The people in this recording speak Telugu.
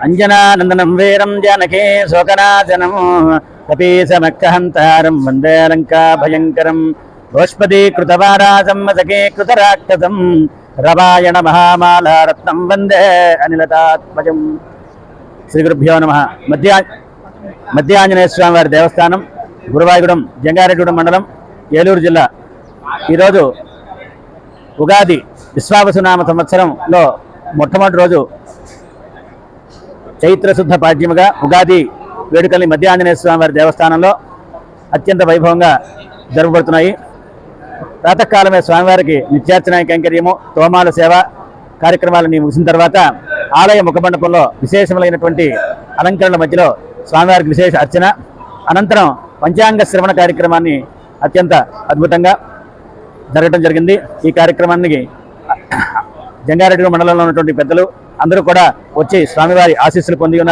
అంజనానందనం వీరం జానకీ శోకనాశనం కపీశమక్కహంతారం వందే లంకా భయంకరం గోష్పదీకృతవారాసం మసకీకృతరాక్షసం రవాయణ మహామాలారత్నం వందే అనిలతాత్మజం. శ్రీ గురుభ్యో నమః. మధ్యాంజనేయ స్వామి వారి దేవస్థానం, గురువాయూగూడెం, జంగారెడ్డిగూడెం మండలం, ఏలూరు జిల్లా. ఈరోజు ఉగాది విశ్వావసునామ సంవత్సరంలో మొట్టమొదటి రోజు చైత్రశుద్ధ పాడ్యముగా ఉగాది వేడుకల్ని మధ్యాంజనేయ స్వామి వారి దేవస్థానంలో అత్యంత వైభవంగా జరపబడుతున్నాయి. ప్రాతకాలమే స్వామివారికి నిత్యార్చన కైంకర్యము, తోమాల సేవ కార్యక్రమాలని ముగిసిన తర్వాత ఆలయ ముఖమండపంలో విశేషములైనటువంటి అలంకరణల మధ్యలో స్వామివారికి విశేష అర్చన, అనంతరం పంచాంగ శ్రవణ కార్యక్రమాన్ని అత్యంత అద్భుతంగా జరగడం జరిగింది. ఈ కార్యక్రమానికి జంగారెడ్డి మండలంలో ఉన్నటువంటి పెద్దలు అందరూ కూడా వచ్చి స్వామివారి ఆశీస్సులు పొంది ఉన్నారు.